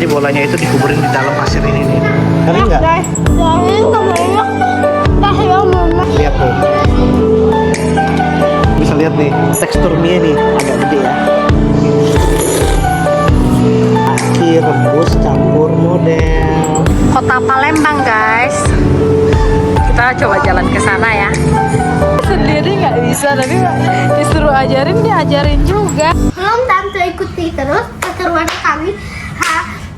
Jadi bolanya itu dikuburin di dalam pasir ini nih. Keren nggak? Guys, jangan kebanyak. Lihat tuh. Bisa lihat nih tekstur mie nih agak gede ya. Nasi rebus campur model. Kota Palembang guys. Kita coba jalan ke sana ya. Sendiri nggak bisa, tapi disuruh ajarin dia ajarin juga. Belum tentu ikuti terus keseruan kami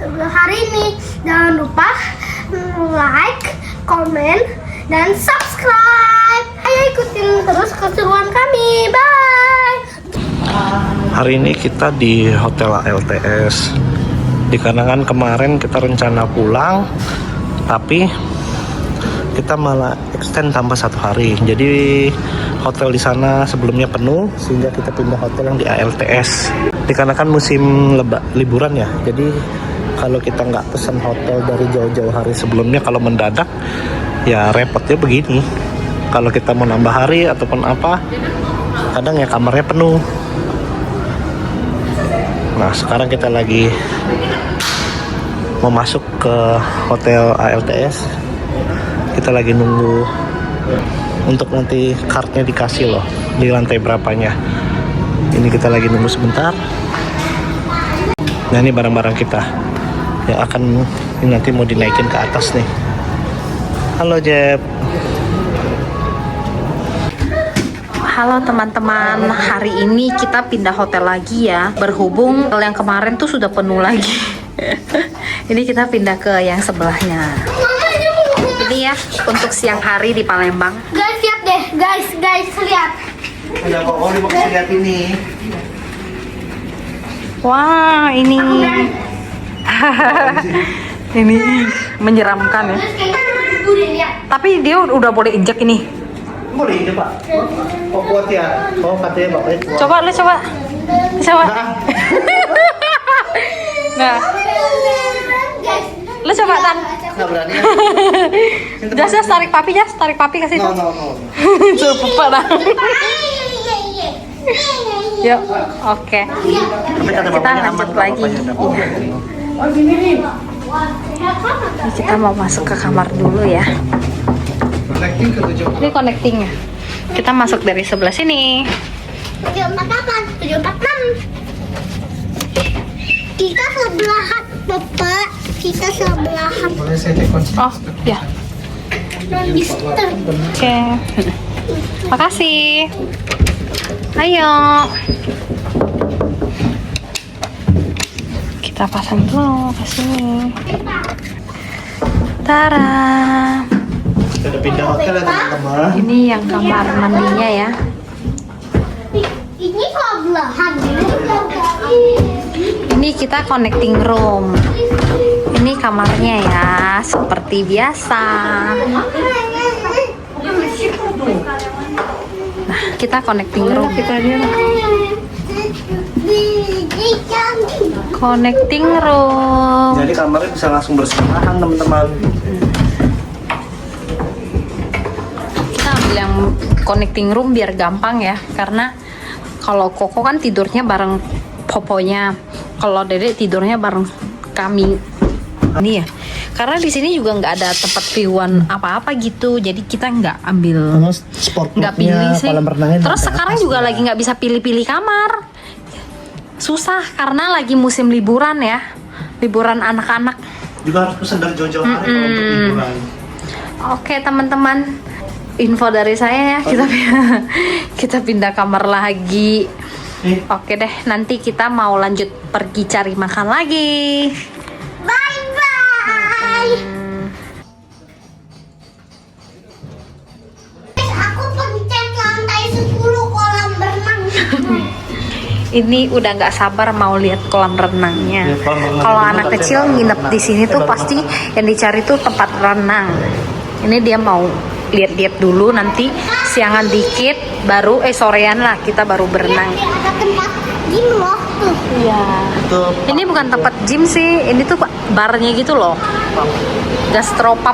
hari ini. Jangan lupa like, komen, dan subscribe. Ayo ikutin terus keseruan kami. Bye. Hari ini kita di Hotel ALTS. Dikarenakan kemarin kita rencana pulang, tapi kita malah extend tambah 1 hari. Jadi hotel di sana sebelumnya penuh, sehingga kita pindah hotel yang di ALTS. Dikarenakan musim liburan ya, jadi kalau kita nggak pesan hotel dari jauh-jauh hari sebelumnya, kalau mendadak ya repotnya begini. Kalau kita mau nambah hari ataupun apa, kadang ya kamarnya penuh. Nah sekarang kita lagi mau masuk ke hotel ALTS. Kita lagi nunggu untuk nanti kartnya dikasih loh di lantai berapanya. Ini kita lagi nunggu sebentar. Nah ini barang-barang kita yang akan ini nanti mau dinaikin ke atas nih. Halo Jeb. Halo teman-teman, hari ini kita pindah hotel lagi ya. Berhubung hotel yang kemarin tuh sudah penuh lagi. Ini kita pindah ke yang sebelahnya. Ini ya untuk siang hari di Palembang. Guys lihat deh, guys lihat. Ada kok Oli mau kasih lihat ini. Wah ini ini menyeramkan ya. Terus kayaknya liburin ya. Tapi dia udah boleh injek ini. Boleh ini Pak. Oh kuat ya. Oh katanya bapaknya kuat. Coba lu coba. Coba. Nah, Guys, lu coba Tan. Nggak berani ya. Jas tarik papi kasih No tuh. no no. Suruh pupa dah. Yuk, oke. Tapi kata Kita bapaknya lanjut aman, lagi. bapaknya udah kuat. Ini kita mau masuk ke kamar dulu ya. Connecting ke 7. Ini connectingnya. Kita masuk dari sebelah sini. 748, 746. Kita sebelahan, Bapak. Kita sebelahan. Boleh saya cek kunci? Oh, ya. Mister. Oke. Makasih. Ayo. Kita pasang dulu ke sini. Tara. Sudah pindah hotel ya teman-teman. Ini yang kamar mandinya ya. Ini sebelahan. Ini kita connecting room. Ini kamarnya ya, seperti biasa. Nah, kita connecting room. Connecting room. Jadi kamarnya bisa langsung bersebelahan teman-teman. Kita ambil yang connecting room biar gampang ya, karena kalau Koko kan tidurnya bareng poponya, kalau Dedek tidurnya bareng kami. Ini ya, karena di sini juga nggak ada tempat viewan apa-apa gitu, jadi kita nggak ambil, nggak pilih sih. Terus sekarang juga lagi nggak bisa pilih-pilih kamar, susah karena lagi musim liburan ya, liburan anak-anak. Juga harus pesan dari jauh-jauh hari kalau untuk liburan. Oke teman-teman, info dari saya ya, kita pindah kamar lagi. Oke deh, nanti kita mau lanjut pergi cari makan lagi. Bye bye. Aku pencet lantai 10 kolam berenang. Ini udah nggak sabar mau lihat kolam renangnya. Ya, kolam renang Kalau dulu anak katanya kecil baru nginep renang. di sini tuh pasti yang dicari tuh tempat renang. Ini dia mau lihat-lihat dulu, nanti siangan dikit baru sorean lah kita baru berenang. Ada tempat gym loh tuh. Iya. Ini bukan tempat gym sih, ini tuh barnya gitu loh. Gastropub.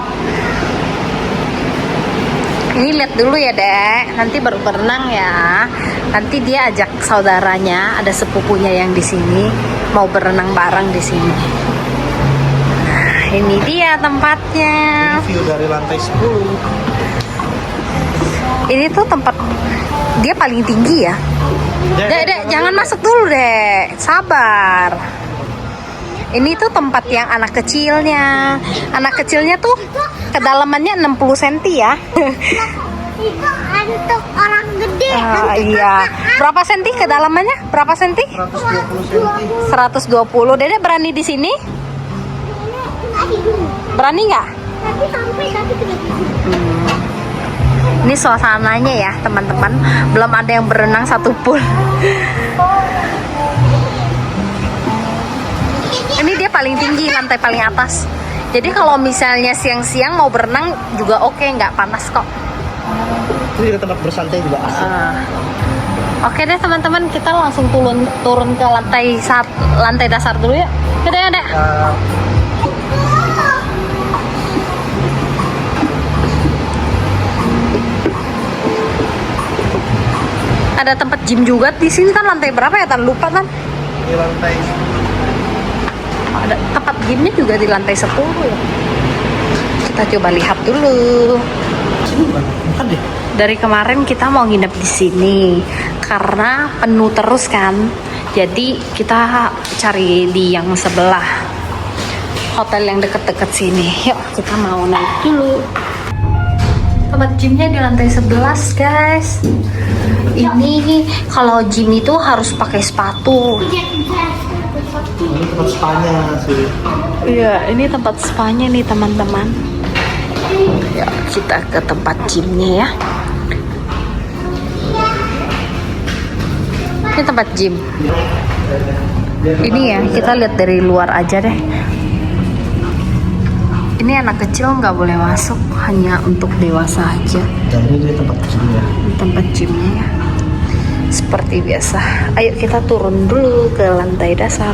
Ini lihat dulu ya Dek, nanti baru berenang ya. Nanti dia ajak saudaranya, ada sepupunya yang di sini mau berenang bareng di sini. ini dia tempatnya. View dari lantai 10. Ini tuh tempat dia paling tinggi ya. Dek, jangan masuk dulu, Dek. Sabar. Ini tuh tempat yang anak kecilnya. Anak kecilnya tuh kedalamannya 60 cm ya. Itu untuk orang gede. Iya. Berapa senti kedalamannya? Berapa senti? 120 cm. 120. Dedek berani di sini? Berani nggak? Tapi sampai tapi tidak bisa. Ini suasananya ya teman-teman. Belum ada yang berenang satupun. Ini dia paling tinggi, lantai paling atas. Jadi kalau misalnya siang-siang mau berenang juga oke, nggak panas kok. Itu juga tempat bersantai juga asik. Oke deh teman-teman, kita langsung turun ke lantai dasar dulu ya. Oke deh, Dek. Ada tempat gym juga di sini kan, lantai berapa ya? Tan lupa kan? Di lantai Ada tempat gymnya juga di lantai 10 ya. Kita coba lihat dulu. bukan deh. Dari kemarin kita mau nginep di sini karena penuh terus kan. Jadi kita cari di yang sebelah, hotel yang deket-deket sini. Yuk kita mau naik dulu. Tempat gymnya di lantai 11 guys. Ini kalau gym itu harus pakai sepatu. Ini tempat spanya sih. Iya, ini tempat spanya nih teman-teman. Ya, kita ke tempat gymnya ya. Ini tempat gym. Ini ya, kita lihat dari luar aja deh. Ini anak kecil nggak boleh masuk, hanya untuk dewasa aja. Dan ini dia tempat gymnya. Tempat gymnya ya. Seperti biasa. Ayo kita turun dulu ke lantai dasar.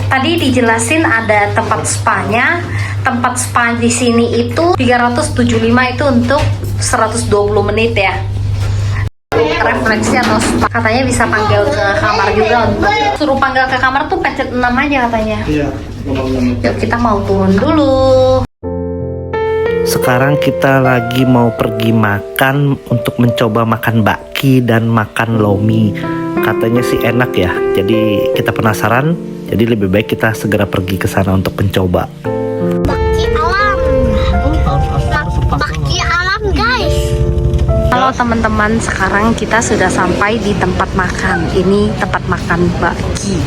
Tadi dijelasin ada tempat spanya. Tempat spa di sini itu 375 itu untuk 120 menit ya. Refleksi atau spa. Katanya bisa panggil ke kamar juga, untuk suruh panggil ke kamar tuh pencet 6 aja katanya. Iya. Yuk kita mau turun dulu. Sekarang kita lagi mau pergi makan untuk mencoba makan bakki dan makan lomi. Katanya sih enak ya. Jadi kita penasaran. Jadi lebih baik kita segera pergi ke sana untuk mencoba. Bakti alam. Bakti alam guys. Halo teman-teman, sekarang kita sudah sampai di tempat makan. Ini tempat makan bakki.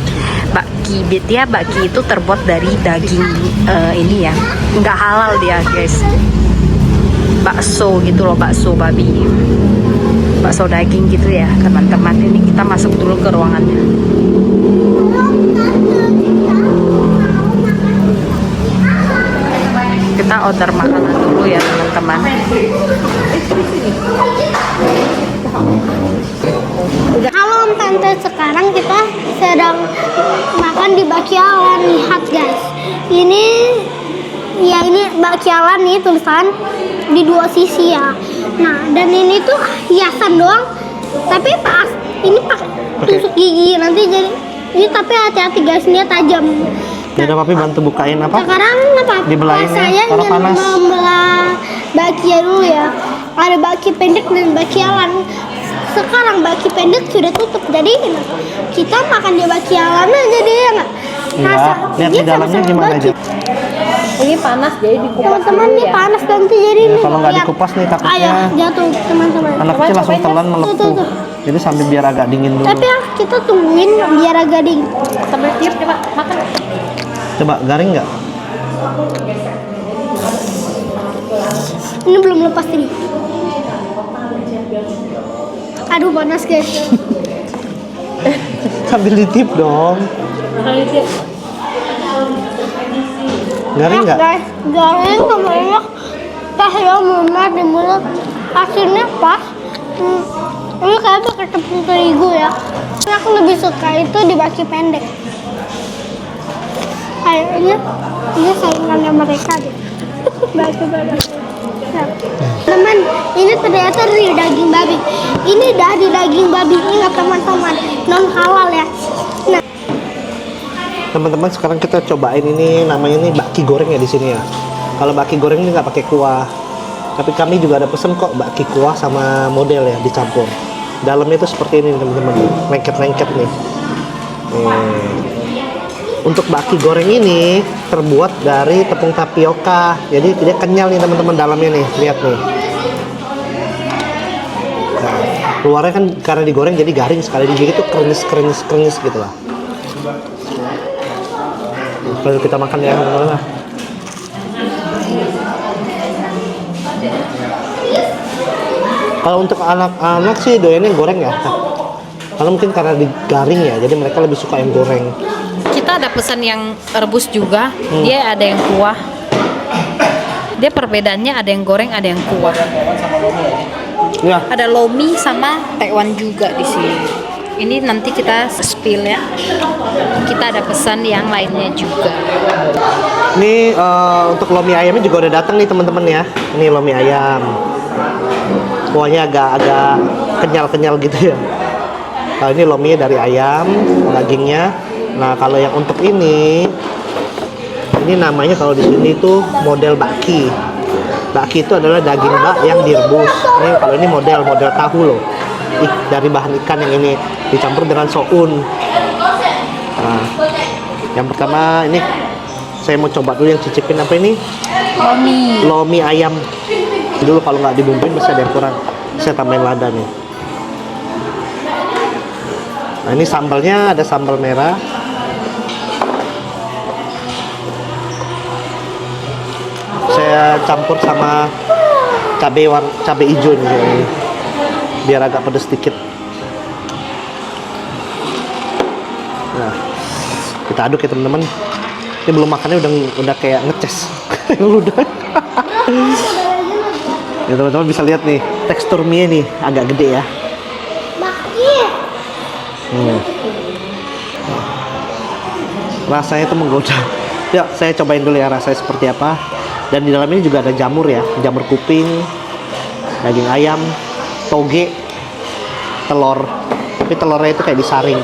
Bakki dia, bakki itu terbuat dari daging ini ya, nggak halal dia guys. Bakso gitu loh, bakso babi, bakso daging gitu ya teman-teman. Ini kita masuk dulu ke ruangannya. Kita order makanan dulu ya teman-teman. Halo Om Tante, sekarang kita sedang makan di Bakyalan. Lihat guys, ini Bakyalan nih tulisan di dua sisi ya. Nah, dan ini tuh hiasan doang, tapi ini pakai tusuk gigi nanti jadi ini, tapi hati-hati guys, dia tajam. Udah papi bantu bukain apa? Sekarang apa? Dibelahin ya, Saya karena ingin panas. membelah bakya dulu ya. Ada bakya pendek dan bakyalan. Sekarang bakya pendek sudah tutup, jadi kita makan di bakyalan aja deh ya nggak? Iya. Lihat di dalamnya gimana aja. Ini panas jadi dikupas Teman-teman dulu ini ya. panas nanti jadi Ya, nih. kalau nggak lihat. dikupas nih takutnya Ayah jatuh teman-teman. anak kecil langsung telan melepuh. Tuh. Jadi sambil biar agak dingin dulu. Tapi kita tungguin biar agak dingin. Sambil tiup coba makan. Coba garing nggak? Ini belum lepas ini. Aduh panas guys. Sambil ditip dong. Garing nggak? Guys, garing sama enak. Pas ya memat di mulut. Asinnya pas. Ini kayak pakai tepung terigu ya. Aku lebih suka itu di baki pendek. Kayaknya ini saingannya mereka deh. Baki pendek. Nah, teman, ini ternyata dari daging babi. Ini dari daging babi. Ingat teman-teman, non halal ya. Nah, Teman-teman, sekarang kita cobain ini, namanya ini bakki goreng ya di sini ya. Kalau bakki goreng ini nggak pakai kuah. Tapi kami juga ada pesen kok bakki kuah sama model ya dicampur. Dalamnya itu seperti ini teman-teman, lengket-lengket nih. Untuk bakki goreng ini terbuat dari tepung tapioka, jadi dia kenyal nih teman-teman dalamnya nih, lihat nih. Nah, luarnya kan karena digoreng jadi garing, sekali digigit tuh krenyes gitu lah. Lalu kita makan ya teman-teman. Kalau untuk anak-anak sih doyannya goreng ya. Kalau mungkin karena digaring ya, jadi mereka lebih suka yang goreng. Kita ada pesan yang rebus juga, dia ada yang kuah. Dia perbedaannya ada yang goreng, ada yang kuah. Ya. Ada lomi sama tekwan juga di sini. Ini nanti kita spill ya. Kita ada pesan yang lainnya juga. Ini untuk lomi ayamnya juga udah datang nih teman-teman ya. Ini lomi ayam. Kuahnya agak kenyal-kenyal gitu ya. Kalau ini lominya dari ayam, dagingnya. Nah, kalau yang untuk ini namanya kalau di sini itu model bakki. Bakki itu adalah daging bak yang direbus. Ini kalau ini model tahu loh. Dari bahan ikan yang ini dicampur dengan soun. Nah, yang pertama ini saya mau coba dulu yang cicipin apa ini? Lomi ayam. Dulu kalau nggak dibumbuin masih ada yang kurang. Saya tambahin lada nih. Nah, ini sambalnya ada sambal merah. Saya campur sama cabai hijau nih, biar agak pedas sedikit. Nah, kita aduk ya teman-teman. Ini belum makannya udah kayak ngeces. Udah. Ya teman-teman bisa lihat nih tekstur mie nih agak gede ya. Rasanya itu menggoda. Yuk saya cobain dulu ya rasanya seperti apa. Dan di dalam ini juga ada jamur ya, jamur kuping, daging ayam, toge, telur. Tapi telurnya itu kayak disaring.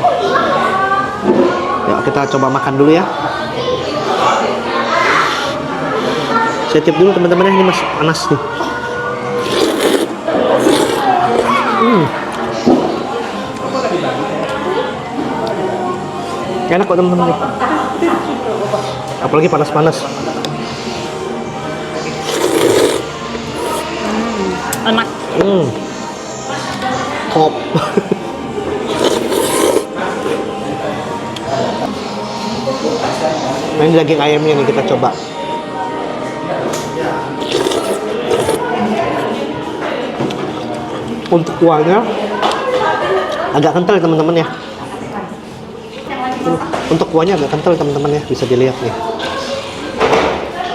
Yuk kita coba makan dulu ya. Saya tip dulu teman-teman ya, ini masih panas nih. Enak kok teman-teman nih. Apalagi panas-panas. Enak. Top. Nah, ini daging ayamnya nih kita coba. Untuk kuahnya agak kental teman-teman ya. Untuk kuahnya agak kental teman-teman ya, bisa dilihat nih.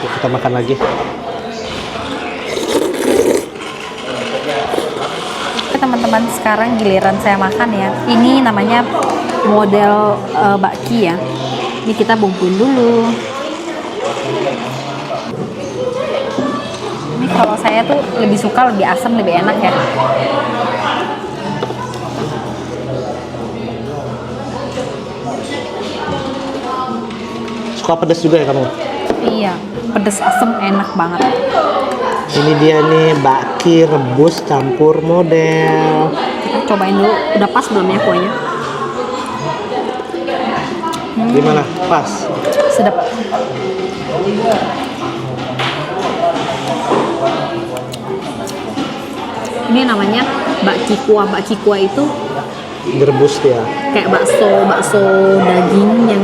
Yuk, kita makan lagi. Teman-teman, sekarang giliran saya makan ya. Ini namanya model bakki ya. Ini kita bumbuin dulu. Ini kalau saya tuh lebih suka lebih asam, lebih enak ya. Suka pedas juga ya kamu? Iya, pedas asam enak banget. Ini dia nih bakki rebus campur model. Kita cobain dulu, udah pas belum ya kuahnya? Gimana? Pas? Sedap. Ini namanya bakki kuah. Bakki kuah itu Direbus ya. kayak bakso daging yang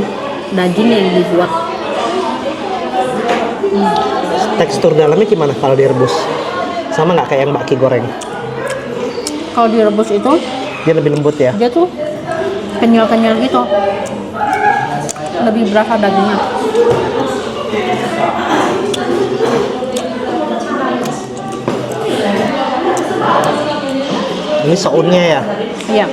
dibuat. Tekstur dalamnya gimana kalau direbus? Sama nggak kayak yang bakki goreng? Kalau direbus itu Dia lebih lembut ya? dia tuh kenyal-kenyal gitu, lebih berasa dagingnya. Ini sounnya ya? Iya,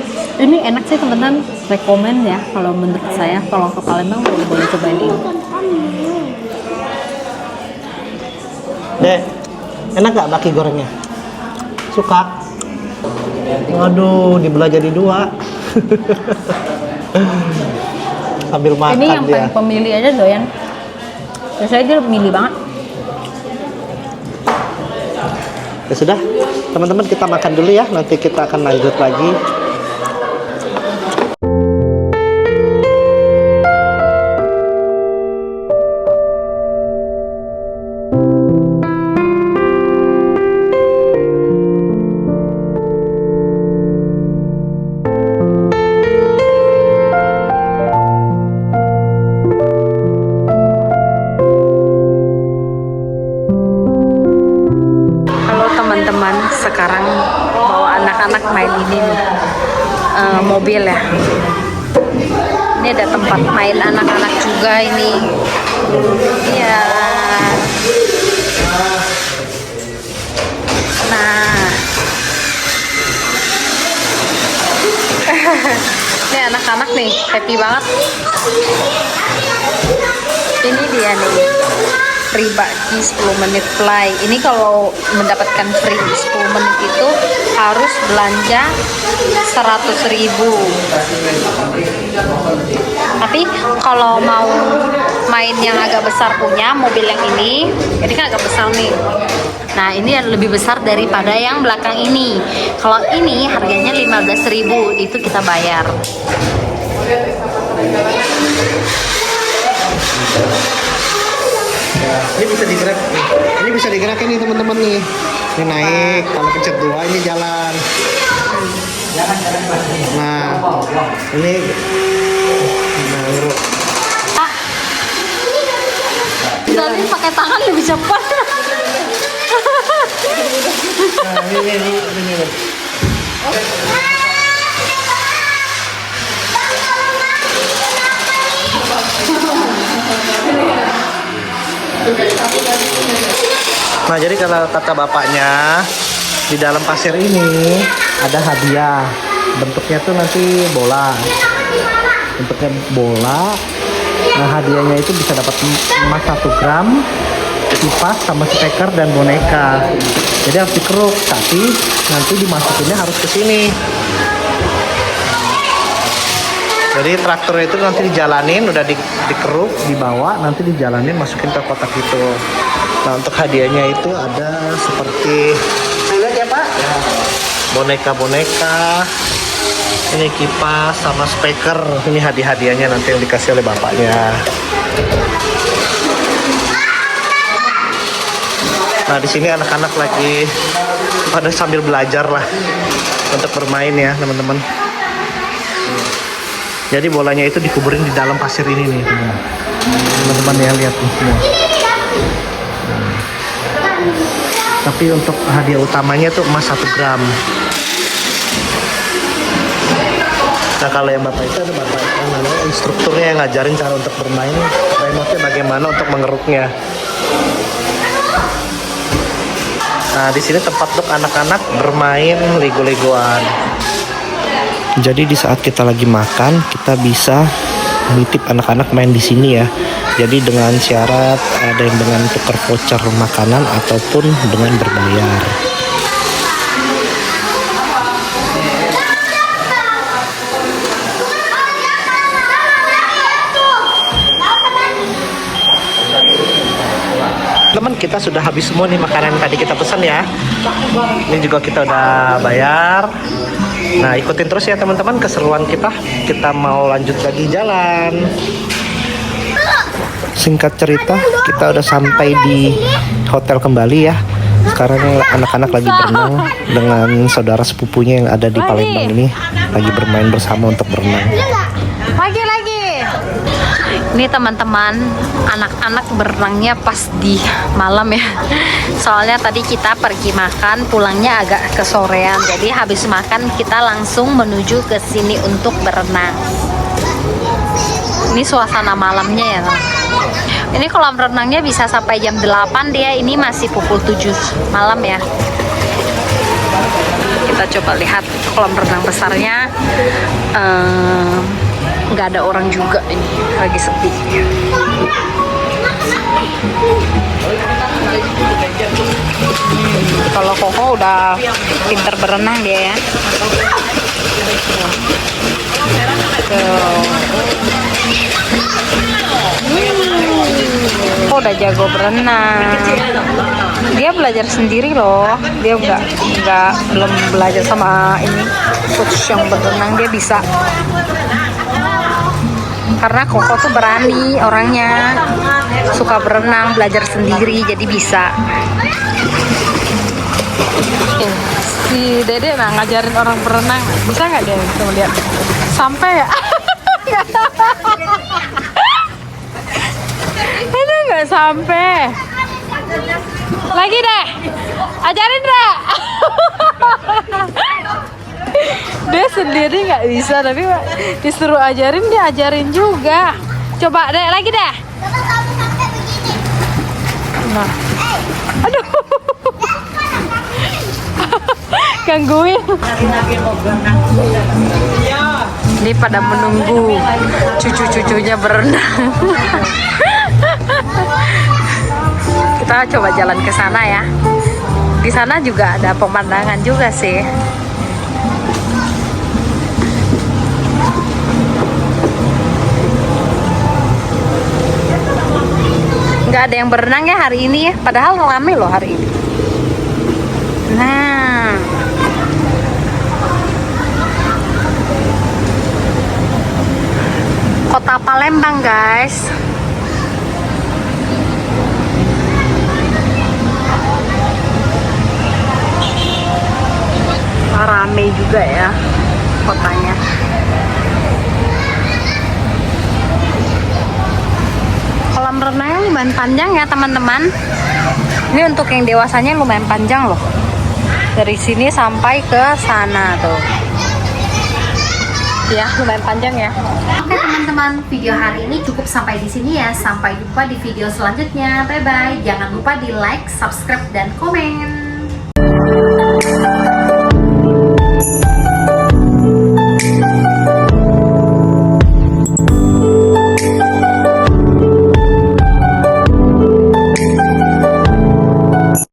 ini enak sih teman-teman, rekomen ya kalau menurut saya. Kalau ke Palembang boleh cobain ini. Dek, enak nggak bakki gorengnya? Suka? Waduh, dibelah jadi dua. sambil makan Ini yang dia. paling pemilih aja doyan. Biasanya dia milih banget. Ya sudah, teman-teman kita makan dulu ya. Nanti kita akan lanjut lagi. Halo teman-teman, sekarang bawa anak-anak main ini nih, mobil ya. Ini ada tempat main anak-anak juga ini. Iya. Nah, ini anak-anak nih happy banget. Ini dia nih. Free bagi 10 menit fly. Ini kalau mendapatkan free 10 menit itu harus belanja 100.000. Tapi kalau mau main yang agak besar punya mobil yang ini kan agak besar nih. Nah, ini yang lebih besar daripada yang belakang ini. Kalau ini harganya 15.000, itu kita bayar. Ini bisa digerak, ini bisa digerakin nih teman-teman nih. Ini naik, kalau pencet 2 ini jalan. Nah, ini Jadi pakai tangan lebih cepat. nah, ini. Nah, jadi kalau kata bapaknya di dalam pasir ini ada hadiah. Bentuknya tuh nanti bola. Bentuknya bola. Nah, hadiahnya itu bisa dapat emas 1 gram, kipas sama speaker dan boneka. Jadi harus dikeruk, tapi nanti dimasukinnya harus ke sini. Jadi traktor itu nanti dijalanin, udah dikeruk, dibawa, nanti dijalanin, masukin ke kotak itu. Nah, untuk hadiahnya itu ada seperti, lihat ya Pak, boneka-boneka, ini kipas sama speaker. Ini hadiah-hadiahnya nanti yang dikasih oleh bapaknya. Nah, di sini anak-anak lagi pada sambil belajar lah untuk bermain ya teman-teman. Jadi bolanya itu dikuburin di dalam pasir ini nih teman-teman ya, lihat nih semua. Tapi untuk hadiah utamanya tuh emas 1 gram. Nah, kalau yang bapak itu ada bapak yang namanya instrukturnya yang ngajarin cara untuk bermain, remote-nya bagaimana untuk mengeruknya. Nah, di sini tempat untuk anak-anak bermain lego-legoan. Jadi di saat kita lagi makan, kita bisa nitip anak-anak main di sini ya. Jadi dengan syarat ada yang dengan tukar voucher makanan ataupun dengan berbayar. Teman, kita sudah habis semua nih makanan yang tadi kita pesan ya. Ini juga kita udah bayar. Nah, ikutin terus ya teman-teman keseruan kita. Kita mau lanjut lagi jalan. Singkat cerita, kita udah sampai di hotel kembali ya. Sekarang anak-anak lagi berenang dengan saudara sepupunya yang ada di Palembang ini. Lagi bermain bersama untuk berenang. Lagi. Ini teman-teman, anak-anak berenangnya pas di malam ya. Soalnya tadi kita pergi makan, pulangnya agak kesorean. Jadi habis makan kita langsung menuju ke sini untuk berenang. Ini suasana malamnya ya. Ini kolam renangnya bisa sampai jam 8 dia. Ini masih pukul 7 malam ya. Kita coba lihat kolam renang besarnya. Nggak ada orang juga, ini lagi sepi. Kalau Koko udah pinter berenang dia ya. udah jago berenang. Dia belajar sendiri loh. Dia belum belajar sama ini coach yang berenang. Dia bisa. Karena Koko tuh berani orangnya, suka berenang, belajar sendiri, jadi bisa. Si Dede nah ngajarin orang berenang, bisa nggak dia? Coba lihat. Sampai ya? Ini nggak sampai. Lagi deh, ajarin deh. Dia sendiri nggak bisa, tapi disuruh ajarin dia ajarin juga. Coba deh, lagi deh. Nah, aduh, gangguin. Ini pada menunggu cucu-cucunya berenang. Kita coba jalan ke sana ya. Di sana juga ada pemandangan juga sih. Nggak ada yang berenang ya hari ini ya, padahal ramai loh hari ini. Nah, kota Palembang guys. Ramai juga ya kotanya. Kolam renangnya lumayan panjang ya teman-teman. Ini untuk yang dewasanya lumayan panjang loh. Dari sini sampai ke sana tuh. Ya, lumayan panjang ya. Oke teman-teman, video hari ini cukup sampai di sini ya. Sampai jumpa di video selanjutnya. Bye bye. Jangan lupa di like, subscribe, dan komen.